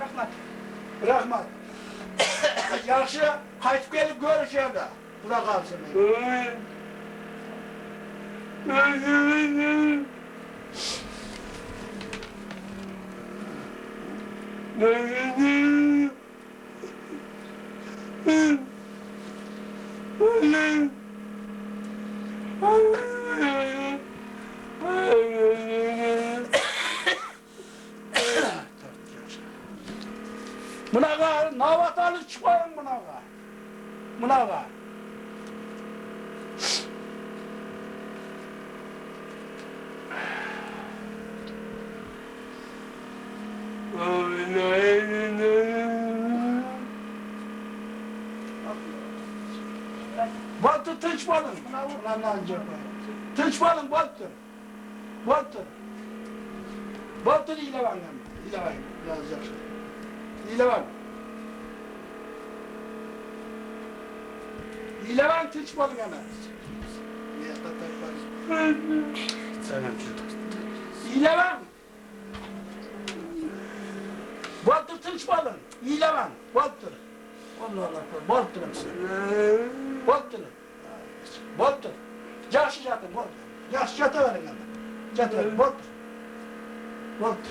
Rahmat. Rahmat. Yaxşı, qaytib kelib görüşelim. Bura kalsın. Bunaqa navatalı çıkmayın bunaqa. Bunaqa. Battı tıçmadın. Tıçmadın battı. Battı. Battı ile var. İle var. Yazacaksın. İle var. İle var tıçmadın hemen. İle var. Battı tıçmadın. İle var. Battı. Allah Allah. Battı mısın? Battı. Battı. Yaxşı yatın. Battı. Yaxşı yatıverin hemen. Yatıverin. Battı. Battı.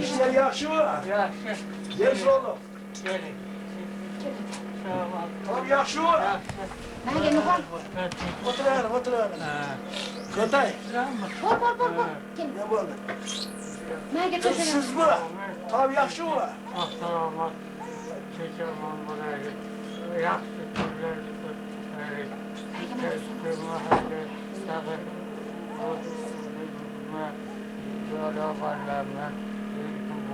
İşler yaxşı mı? Yaxşı. Geç oğlum. Gelin. Tamam yaxşı mı? Ben gelin bak. Oturayalım, oturayalım. Kırtay. Bol. Gelin. Ne böyle? Ben getir şöyle. Siz mi? Tamam yaxşı mı? Sağlamak. Çeçeman buraya. Yaxşı türlerdi. Böyle varlarına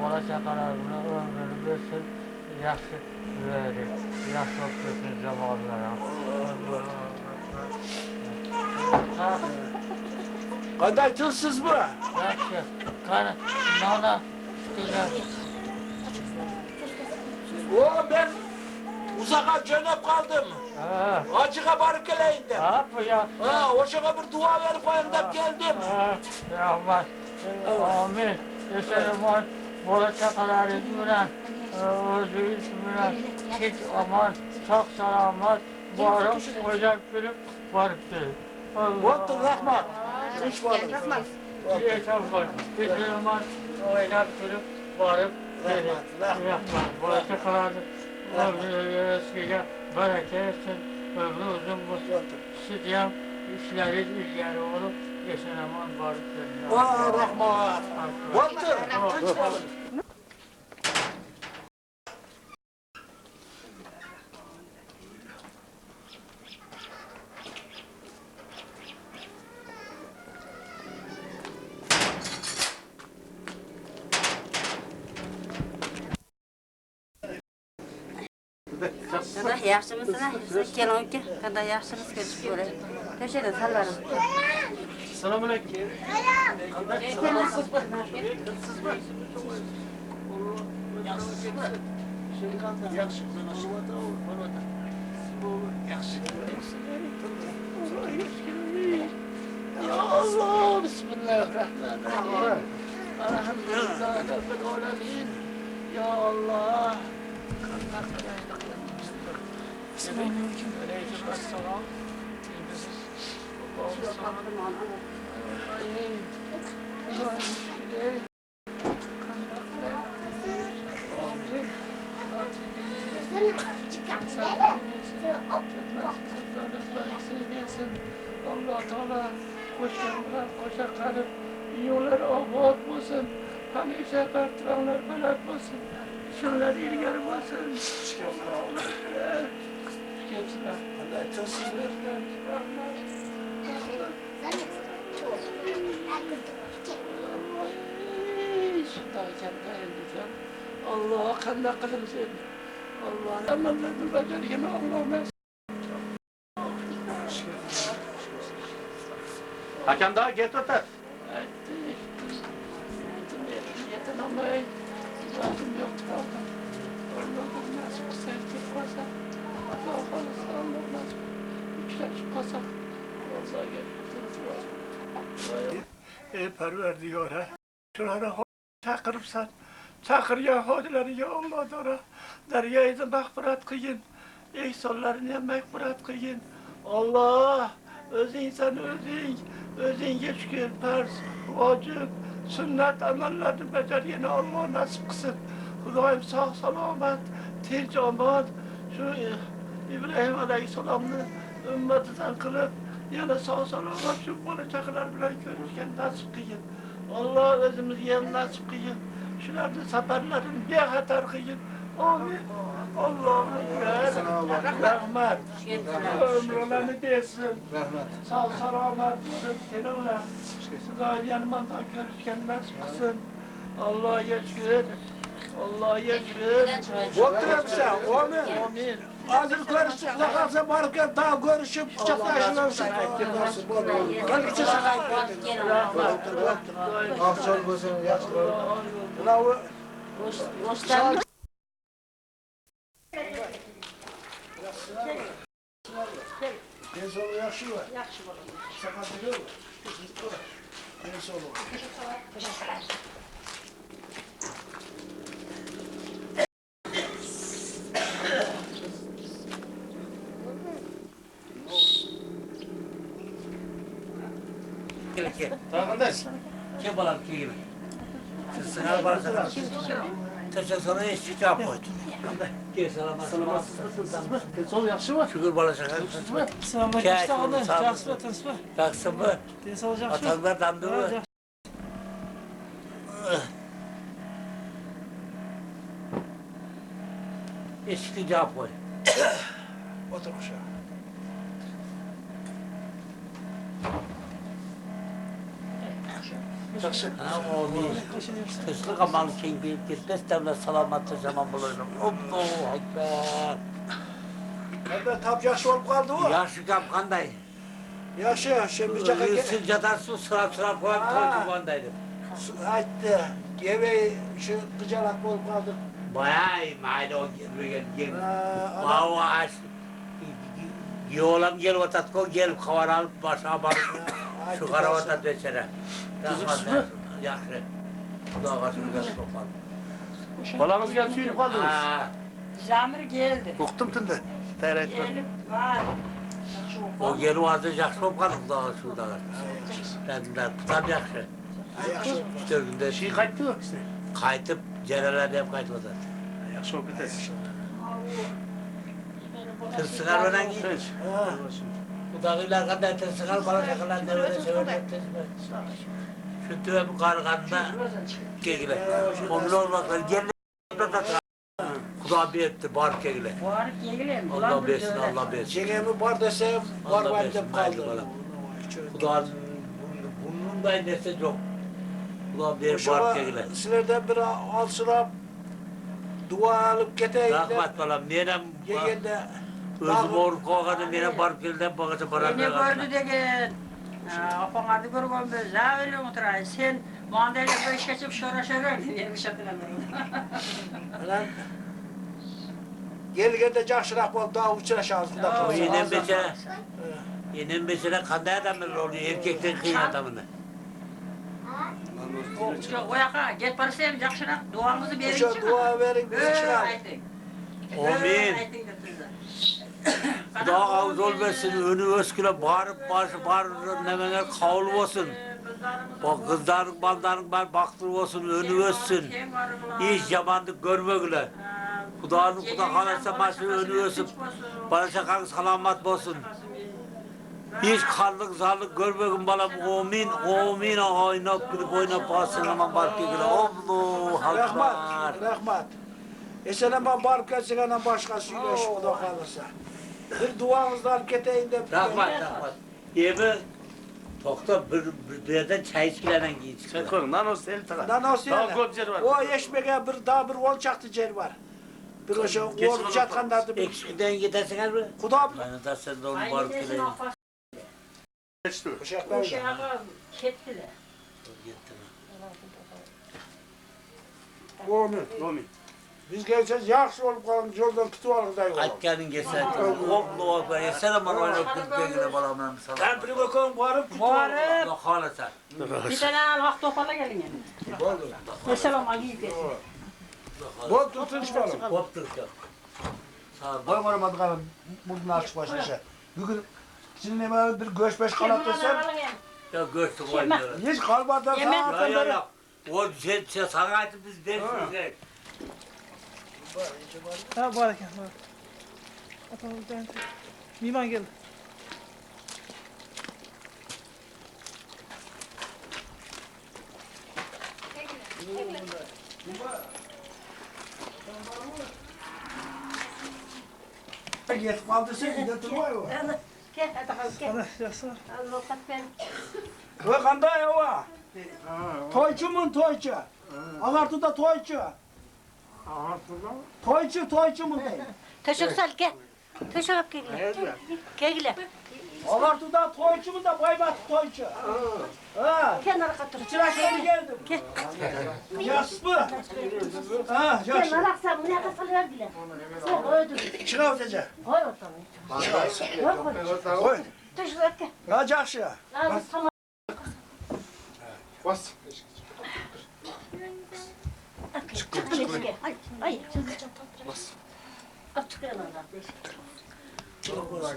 bola şakalarına ömrünü görsün, yaxşı verir, yaxşı okusun zamanlara. Qanday tilsiz mi? Yaxşı, qani, nana, güzel. Oğlum ben uzağa jönep kaldım. Hacıga barıp geleyim de. Apa ya? Ha, oşağa bir dua verip koyayım da geldim. Rahmat, amin. Yaşarıman, bola şakaları bilen, özü bilen, hiç aman, çok selamat, varım, hocam gülüp, varıp değil. Battı rahmat. Hiç varım. Rahmat. Yaşarıman, yaşarıman, hocam gülüp, varıp değil. Rahmat, bola şakaları, eskice bereket etsin, ömrü uzun bulsun, sıdyan, işleri ilgili olup, yaşarıman varıp değil. Vay rahmat. Battı. Hiç varım. Kada yaxshimisiz? Kelin uka, kada yaxshimiz ko'rishib ko'ray. To'shada salvarim. Assalomu alaykum. Ya Allah, Bismillahirrahmanirrahim. Elhamdülillah, Rabbil alemin. Ya Allah. Bismillahirrahmanirrahim. Aleykümselam. Allah Teala koşa kalıp yollar obod olsun. Hamisha bartranlar baland olsun. Şunlar ilgari olsun. Kimsizlar. Allah kanla kılımsın. Allah amallarını beceriyeme Allah'ım. Hakan daha get öter. Yetin ama Rabbim yoktu kaldım. Allah'ım nasip kısa ettik kasa. Allah kalırsa Allah nasip. Yükler şu kasa. Vallahi gelip var. Ey Perverdigar, şunlara çakırıpsan, çakır ya hodileri ya Allah dora. Deryayı mağfiret kıyın. Ey sollarına mağfiret kıyın. Allah, özün sen özün geçkin, pers, vacip, sünnet amellerini beceriyene Allah nasip kılsın. Hudayım sağ selamet, tinç aman, şu İbrahim Aleyhisselam'ın ümmetinden kılıp, yana sağ selamet şu bolacaklar bile görüşken nasip kıyın. Allah özümüz yen nasip kıyın. Şuların seferlerin bir hatar kıyın. Amin. Allah'ım rahmet. Ömrülerini desin. Sağ selamet olsun. Selamlar. Sizler yanımdan görüşken nasip kılsın. Allah'a şükür. Allah'a şükür. Oturup sen, amin. Hazır görüşüp, lakalsa barık daha görüşüp, kucaklaşırsın. Kalkıcı sana Akşam gözünü yaşlı. Boştan En solu yakşı var. Yakşı var. Sakatlığı var. En solu. Arkadaş, kim olan kim? Sınav varsa teşekkür sonra eşlik yapmadı. Gel selamat. En sol yakşı var. Şükür balaşak. Selamet işte onu. Jaksı var, tınsı var. Taksın mı? En sol jakşı var. Atanlar dandı mı? Eşlik yapmadı. Otur aşağı. Ha o bir kışlık aman şey bir gitmez devlet salamatı zaman bulurum. Allahu Ekber. Nerede tab yaşı olup kaldı o? Yaşı kapkanday. Yaşı, şimdi caka Sıcadan su sıra koyup koydum ondaydım. Ayttı. Yemeği şu gıcalak olup kaldı. Bayağı mayda o gel. Ana, Bağı aç. Yoğulam gel vatatko gel kavar alıp başa barıp şu karavatat veçere. Kızıksız Yaxşı. Kudağa karşımı gel sopan. Balamız geldi suyu kaldınız. Jamir geldi. Bıktım tünde. Teyret Gelip var. O gel vardı yaxşı sopan kudağa şurada. Ben tutam yaxşı. Yakşı. 4 günde Şey kayıttı işte. kaytıp cerelerden hep kaytmadı. Yakşı oldu des. Tırsıkar önen git. Kudağıyla kadar tırsıkar bana şakalar ne böyle severler Şu tüvemi karganda kegile. Onun olmakla geldi. Kudağı bir etti bar kegile. Var gelin. Allah besin Allah besin. Çengemi var desem var Allah var besin deyip haydi kaldı. bana. Kudağın burnunda indirse çok. Kudağı bir bar kegile. Silerden biri alsınap dua alıp geteyim. Rahmat balam nenem Yegende özüm orup koğadı nenem bar kelden bakıcı bana Beni gördü de gel. Afan adı görgün biz. Ya öyle oturay. Sen mandalya beş geçip şora benim hatırlamıyorum. Lan gelgende cahşırap ol daha uçuraşağız. O yenem beşine kanday adamlar oluyor erkekten kıyın adamını. O yaka get parasıyım jakşırak duamızı verin Şu çıkın. dua verin bizi çıkar. Amin. Kudağa ağız ol versin, önü ösküle bağırıp bağırıp nemeler kavul olsun. O kızların, balların baktır olsun, önü össün. Hiç yamanlık görme güle. Kudağın kuda kalırsa başı önü ösüp, bana şakan salamat olsun. Hiç karlık zarlık görmeyin balam, amin, oynap gülüp oynap basın aman barkı güle. Allahu Akbar. Rahmat. Sen ama barıp gelsin anam başkasıyla şu kuda kalırsa. Bir duanızla alıp geteyim de. Rahmat. Yemi tokta bir yerden çay içkilerden giyin Sen çıkıyor. koyun lan o seni takar. Lan nasıl Daha yani? көп yer var. O eşmege daha bir ol çaktı cer var. Bir o şey ol çatkanlardı bir. Ekşiden gidersin her bir. Kuda bir. Yani da sen de onu barıp gidelim. Geçti. Uşaklar. Kettiler. Amin. Biz geleceğiz, yaxşı olup kalın, yoldan tutup alırday olalım. Aytganing kelsa, qoplu olsa, yesene mana oynab ketbegina bolamdan sana. Kampiri bakalım varıp tutup Varıp. Xudo xolasa. Bir tane haq to'pala keling endi. Bo'ldi. Assalomu alaykum. Bol tutunç balım. Bo'pti uka. Sağ Boy varamadı kalın, burnunu açıp başlayacak. Bugün şimdi ben bir göç beş kanat desem, Ya go'shtni qo'ydilar. hiç kalmadan Yemek. saatten Yo'q, beri. yo'q. O sana aytib biz bersin. Ha bor ekan. Bor. Atamdan. Mehmon keldi. Yetip kaldıysa gide durmuyor o. Gel, hadi gel. Ana yaxshi. Avukat ben. Ve kanday o. Toyçu mun toyçu. Ağartıda toyçu. Toyçu mun değil. Teşekkür sal gel. Teşekkür gel. Gel. Ağartıda toyçu mun da baybat toyçu. Ha. Kenara katır. İçine şöyle geldim. Gel. Yas mı? Ha, yas. Gel, alaksa bu ne kasal verdiler. Sen öldür. Çıkav dece. Koy ortamı. Koy. Koy. Teşekkür gel. Ne yakşı? Al tamam. Bas. Çık gel. Ay. Bas. At çık yanına. Bak.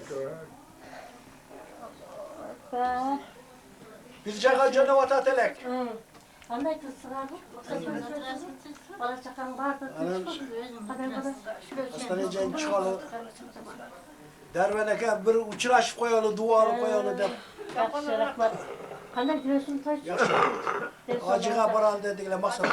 Bir caka canı vatatelek. Anday kızsın abi. Bana çakan vardı. Hastaneye can çıkalı. Derveneke bir uçuraşıp koyalı, duvarı koyalı de. Yakışaraklar. Kandan diyorsun taş. Acığa paral dedikler masada.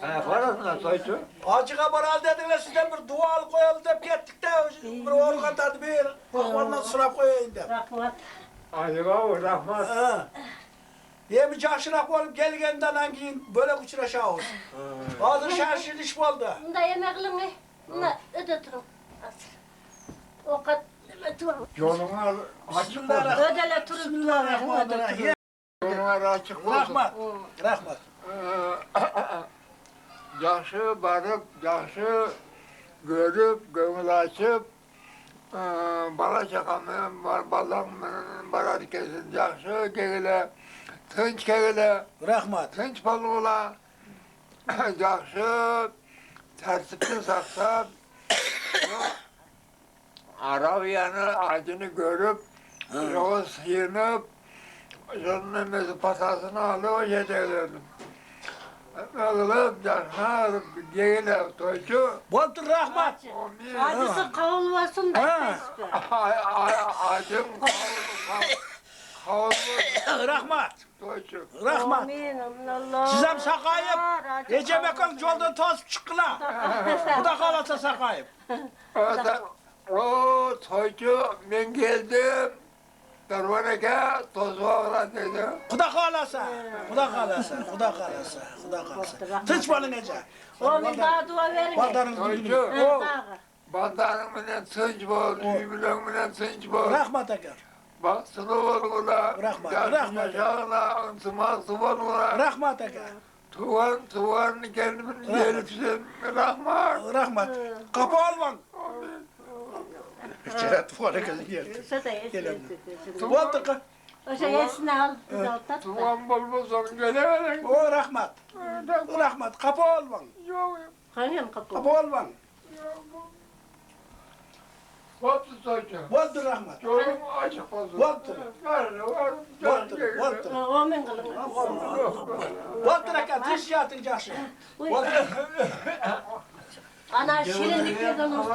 Parasına soytu. Acığa paral dedikler sizden bir duvarı koyalı deyip gittik de bir organ tadı bir ondan sıra koyayım de. Rahmat. Acaba rahmat. Yemiş aşırı olup gelgenden hangi böyle uçuraşağız. Hazır şarşın iş oldu. Bunda yemekliğini. Bunda ödetirim. O kadar. Yoluna açık olsun. Ödele turun. Bismillahirrahmanirrahim. Yoluna açık olsun. Rahmat. Rahmat. Yaxşı barıp, yaxşı görüp, gömül açıp, bala çakamın, balamın, balar kesin, yaxşı kegile, tınç kegile, Rahmat. tınç balıqla, yaxşı tersipli saksap, Arabiyanı acını görüp, yolu sıyınıp, şunun emesi patasını alıp yedirdim. Oğlum yaxşı kegile, toyçu, Boltur rahmat. Acısı kavulmasın da. acım kavulmuş, Rahmat. toyçu. Rahmat. Amin. Allah. Sizem sakayıp. Ece mekan yoldan tosip çıkıla. Bu da kalasa sakayıp. O toyçu ben geldim. Dervaneke toz bağla dedi. Kuda kalasa. Kuda kalasa. Kuda kalasa. Kuda kalasa. Tıç balın Ece. Amin daha dua verin. Bardanın Toyçu. gülünü. O. Bandanın menen sınç bol, üyümülün menen sınç bol. Rahmat akar. Bak sınıf olgula, Rahmat, yaşın rahmat. yaşağına, ınsıma sıvanına. Rahmat akar. Tuvan kendimin gelipsin, rahmat. Rahmat. Kapı olman. İçeri tuvara gelin yer. Boltur ka. O şey yesini al. Bize al tat da. Tuvan bulmuşsun, gelemeyin. O rahmat. Rahmat. Kapı olman. Yok, Hangi kapı? Kapı olman. batı soycu. Boltur rahmat. Yolum açık olsun. Boltur. Var, Boltur. Boltur. Amin kılın. Boltur akar. Tıç yatın caşı. Boltur. Ana şirinlik yediniz.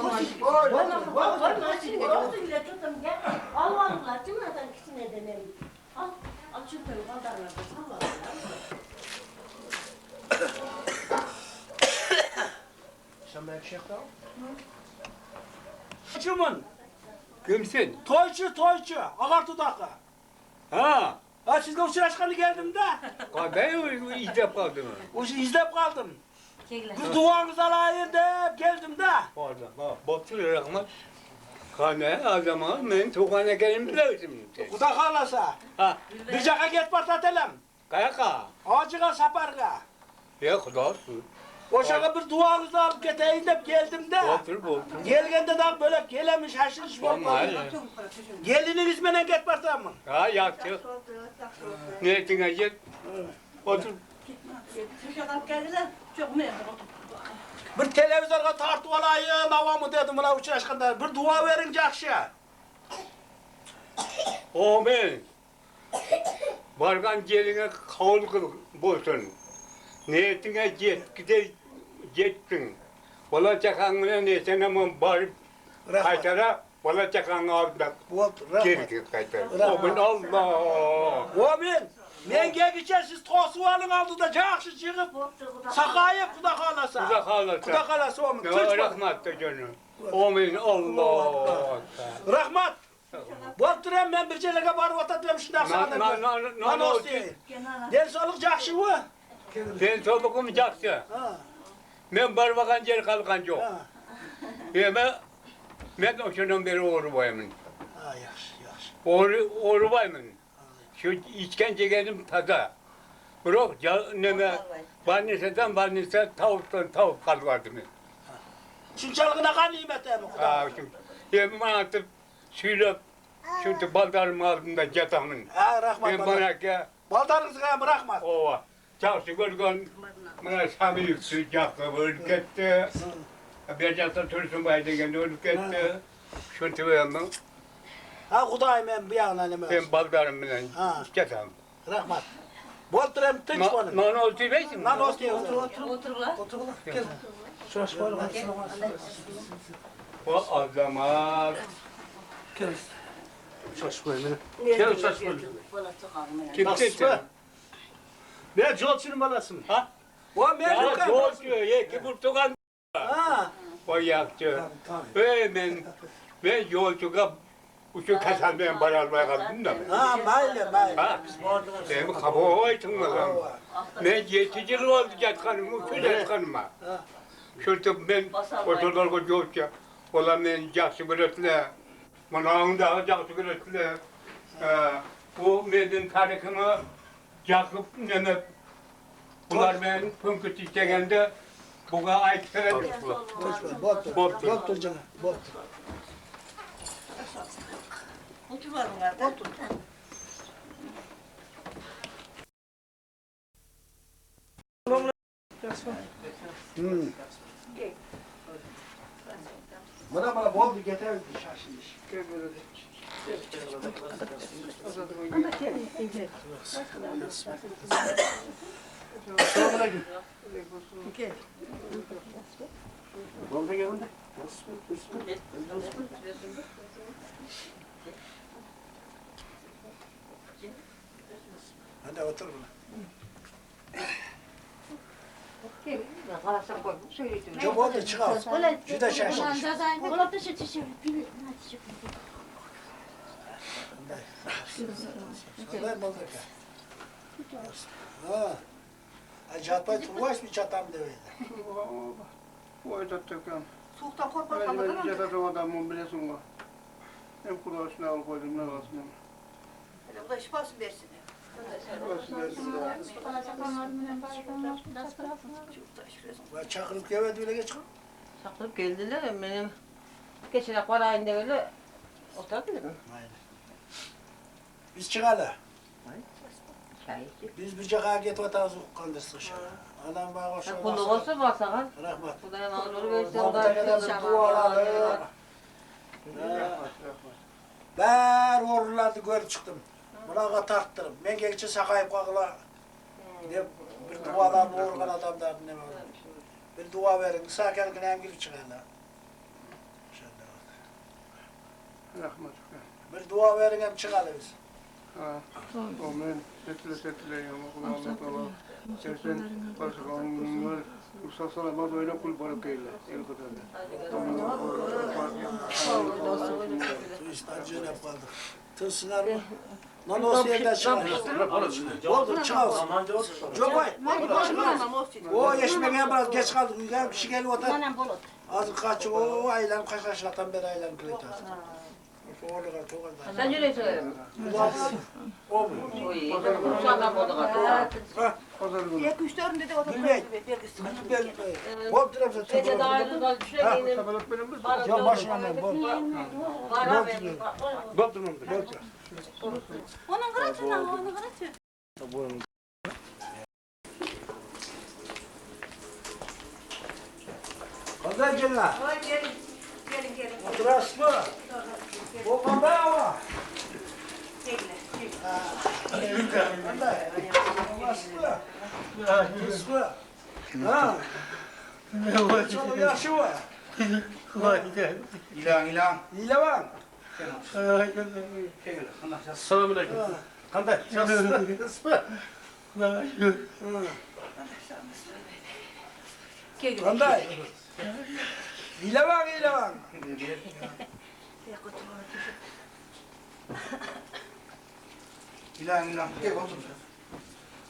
Koyma şirinlik. Yoksa bile tutun gel. Al vallahi değil mi? Adam ikisine denelim. Al. Al çünkü kaldarlar. Al vallahi. Sen belki şey yapalım. Toyçumun. Kimsin? Toyçu. Ağar dudaklı. Ha. Ha sizle uçuraşkanı geldim de. Ben izlep kaldım. İzlep kaldım. Çekile. Bir duanızı alayım de geldim de. Pardon. Batır rahmat. Kane adama men tokane gelim bilirsin. Kuda kalasa. Ha. Bir caka get partatelem. Kayaka. Acıga saparga. Ya kulaksın. Boşağa bir duanızı alıp getireyim de geldim de. Otur bu. Gelgende de böyle gelemiş haşırış var. Gelininiz menen gitmezler mi? Ha yaktı. Niyetine git. Otur. Şuradan geldiler. Çok memnun. Bir televizorga tartıp alayım avamı dedim buna uçraşkanda. Bir dua verin jakşı. Amin. Vargan geline kavul kıl bolsun. Niyetine gittin. Ola çakanına neysen ama barıp kaytara. Ola çakanına avda geri kaytara. Amin Allah. Amin. Men gelgiçer siz tosu alın aldıda jakşı çıkıp sakayıp kuda kalasa. Kuda kalasa. Kuda kalasa amin. Ya rahmat da canım. Amin Allah. Rahmat. Bolturam men bir jelege barıp otadım şundak sana. Nan olsun. Del soluk jakşı mı? Sen sobukum jakşı. Ha. Men barbakan yer kalkan yok. Ha. Men o şundan beri orubayımın. Ha yaxşı. Orubayımın. Şu içken çekenim taza. Bırak ya neme barnisa tavuktan tavuk kalvardı mı? Şunçalıkına kan nimet mi Ha kuda? şimdi yemin atıp söylep şimdi baldarım altında yatamın. Ha rahmat Ben bana. bana ki Baldarınızı kayım rahmat. ova. Çarşı görgün bana sami yüksü yakı öldü gitti. Bir yakta tursun baydı geldi öldü gitti. Şunu tüyemem. Ha kudayım ben bir yana ne Ben baldarım bilen Ha. yatam. Rahmat. Bolturam tınç bana. Non oldu beysin. Lan olsun. Oturlar. Gel. Şuraş koy lan. O azamat. Şuraş koy beni. Gel şaş koy. Kim Nasıl? dedi? Ben Jolçunun balasını. Ha? O ben Ya yok. yol diyor, ye ki Portugal. Ha. O yaktı. Tabii. Ben yolcuga uçu kasanmayan baralmaya kaldım da. Ha mayle. Ha? Benim kabı aytın bakalım. Ben 7 yıl oldu yatkanım, uçu yatkanıma. Şurada ben oturlarga yolca. Ola ben jakşı görüntüle. Manağın da jakşı görüntüle. Bu benim tarihimi yakıp neme. Bunlar ben pünküt istegende buga ayttılar. Boltur. Boltur. Boltur canım. Boltur. Otur var bunlar. Otur. Bana bol bir getir şaşırmış. Selamünaleyküm. Bol da gelin de. Hadi otur buna. Çok oldu çıkar. Şu da şaşırmış. Polat da şaşırıyor. Ver bol da gel. Ha. Acatpay turbaş mı çatam deveydi? Oy da töküm. Soğuktan Ben korkmadan ben jata adamım bilesin o. Hem kulaçını al koydum ne kalsın. Bu da şifası versin. Ve çakırıp gevedi bile geç kal. Saklıp geldiler benim geçen parayında öyle oturabilirim. Aynen. Biz çıkalı. Çay içip. Biz bir caka git vatanızı kandırsın şu. Anam bana hoş Kulluk olsun baksana. Rahmat. Bu da hemen olur versin. Mahmut'a kadar bir duaları. Ben ordularda görüp çıktım. Buna tarttırım. Ben geçe sakayıp kalkıla. Ne bir dualarını organ adamlar ne var. Bir dua verin. Sakin hem girip çıkarlar. Rahmet. Bir dua verin hem çıkarlar biz. Amin. Setile yama kulağına kala. Sersen başkanlar Musa salamat oyna kul barakayla. El kadar. İstancı ne kaldı. Tırsınlar mı? Lan o yerden çıkar. Oldu çıkar. Cobay. O yeşmeğe biraz geç kaldı. Bir kişi gelip otur. Az kaç o aylan kaç yaşından beri aylan kılıç. Oğluğa çok az. Sen yüreği söylerim. O mu? O iyi. Kursandan bulduk artık. Bilmek. Bol tarafı Gece daha önce daha düşüreyim. Ya başına ben bol. Para verin. Bol durmam. Bol. Onun kıratına, onun kıratına. Kazan gelin ha. Gelin gelin. Oturas mı? O kanda ama. Ha. Çok yaşı var. İlan ilan. İyi var. Selamünaleyküm. Kanda. Kanda. İyi var, iyi var. İlan ilan. Gel otur.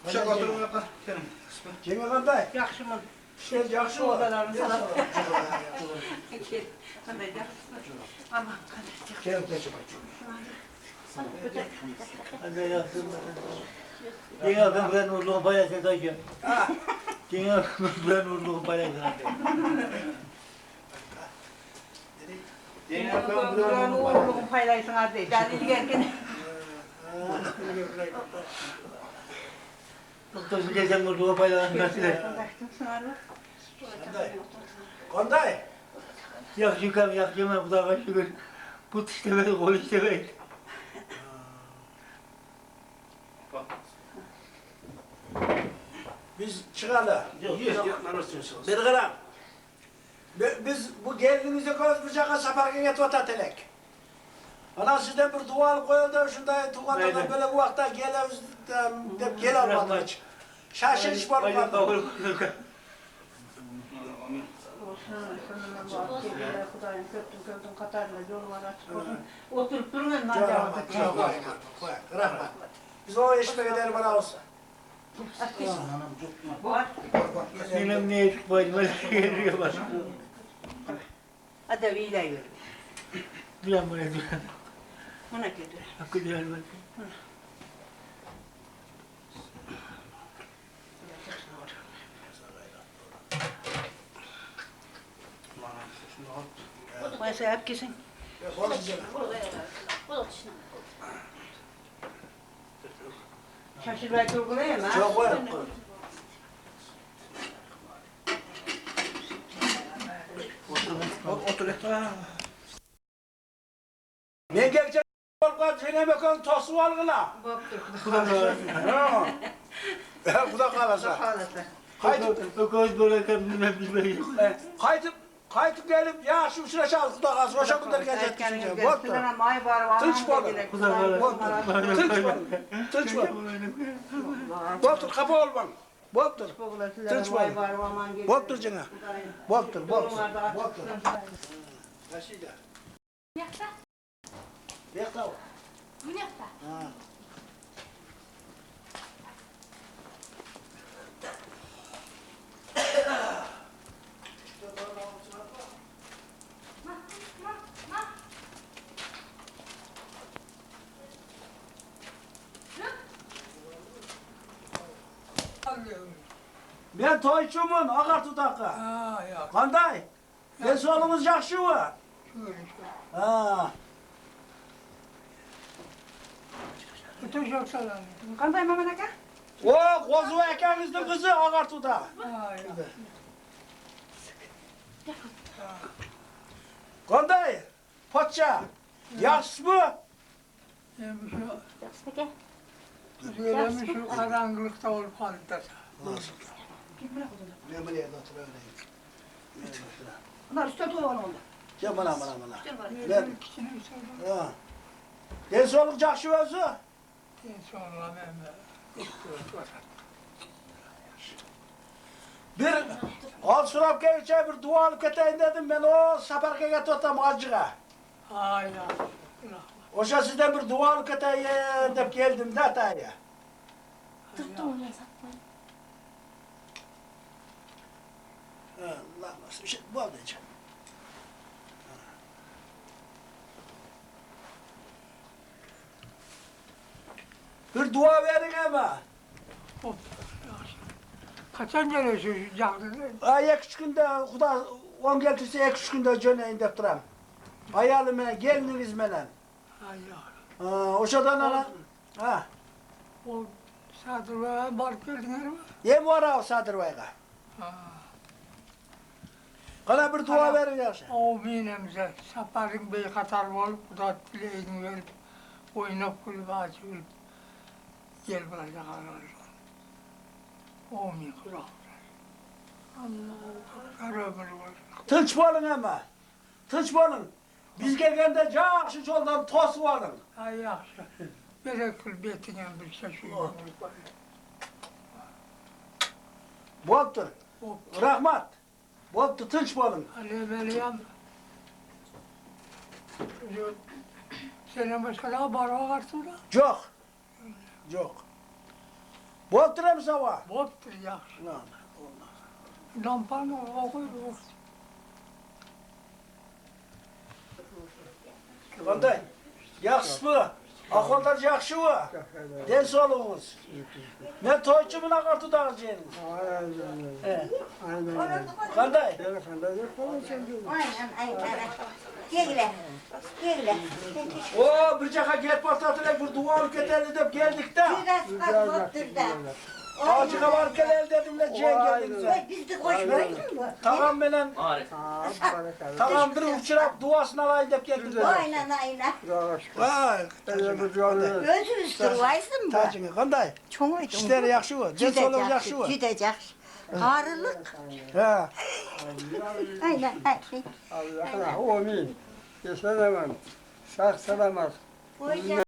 Uşak oturun yapma. Senin. Kime kanda? Yakşı mı? Şey yakşı var. Aman Gel geçin. Dünya ben uğurluğun paylaşını taşıyorum. Dünya ben uğurluğun paylaşını Buranın uğurluğun paylaşsın hadi. Dalili gelken. Doktor bir geçen uğurluğun paylaşını taşıyorum. Kanda. Yak yıkam yak yemem kulağa şükür. Put istemedik, kol istemedik. Biz çıkarlar. Bir gram. Biz bu gelinimizi göz bıçağa saparken yatı telek. Ana sizden bir duvar koyuldu, şunda tuğladan böyle bu vakta gel almadı hiç. Şaşırış var mı? Oturup durun acaba. Biz o eşime gidelim bana olsa. Benim neye çıkmaydı, böyle geliyor bak. Hadi iyiyle yürü. Duyan buraya duyan. Ona gidiyor. Hakkı duyan bak. Mesela hep kesin. Şaşırmayı durgulayayım ha. Çok var. Otur. Ben gelecek seni bakalım tosu var gına. Bu da kalırsa. Kaytıp gelip ya şu sıra çal kuda kalsın. Hoşa kadar gelecek düşünce. Bottur. Tınç balı. Tınç balı. Bottur kapı olmam. Bottur. Tınç balı. Bottur cana. Bottur. Bottur. Kaşıyla. Yakta. Yakta o. Bu yakta. Ha. Ben toyçumun Akartu Takka. Kanday? Ben solumuz yakşı mı? Ha. Bütün çok selam. Kanday mama ne ka? O kozu ekemizin kızı Akartu'da. Kanday? Paça. Yakşı mı? Böyle şu karanlıkta olup halde. Nasıl? Ben buraya da oturayım. Bunlar üstte tuğla oldu. Gel bana. Ben. Ha. Ben soluk yakşı özü. Sonra Bir al surap geçe bir dua alıp keteyim dedim ben o saparka getirdim acığa. Aynen. Oşa sizden bir dua alıp keteyim deyip geldim de taya. Tuttum onu satmayı. Allah nasıl bir şey bu oldu hiç. Bir dua verin ama. Hop. Yaxşı. Kaçan geliyorsun yağdın? Ay 2-3 günde Xuda 10 getirse 2-3 günde jöneyim dep duram. Ayalım menen, gelininiz menen. Ay ya. Oşadan ana. Ha. O Sadır'a barıp geldin mi? Yem var o Sadırbayga. Kana bir dua verin yaxşı. O minemize saparın bey katar olup, kuda dileğini verip, oynap kulüp açıp, gel bulacak ağırlar. O min kurak. Allah'u ömür var. Tınç bolun ama. Tınç bolun. Biz gelgende жақşı joldan tosup alın. Ay yaxşı. Berekül betine bir şey yok. Boptur. Hop. Rahmat. Boptu tınç bolun. Ali Meryem. Senin başka daha barba varsın da? Yok. Yok. Boptur hem sava. Boptur yaxşı. Lampanı okuyur. Qanday? Yaxşısmı? Ahvallar yaxşı mı? Den soluğunuz. Ne toyçu buna kartı dağılacağınız. Qanday? Gel. O bir caka gel patlatılak bir dua alıp getirdi dep geldik de. Ağacığa varıp gelelim dedim de geldiniz. Biz de koşmayız mı? Tamam menen. Tamam bir uçurap duasını alayım dep geldim de. Aynen. Vay. Özünüz durvaysın mı? Tacını qanday? Çoğuydu. İşleri yaxşı mı? Den soluğu yaxşı mı? Gidecek. Karılık. Ha. Aynen. Allah'ına amin. Yaşaramam. Sağ salamat. Koyacak.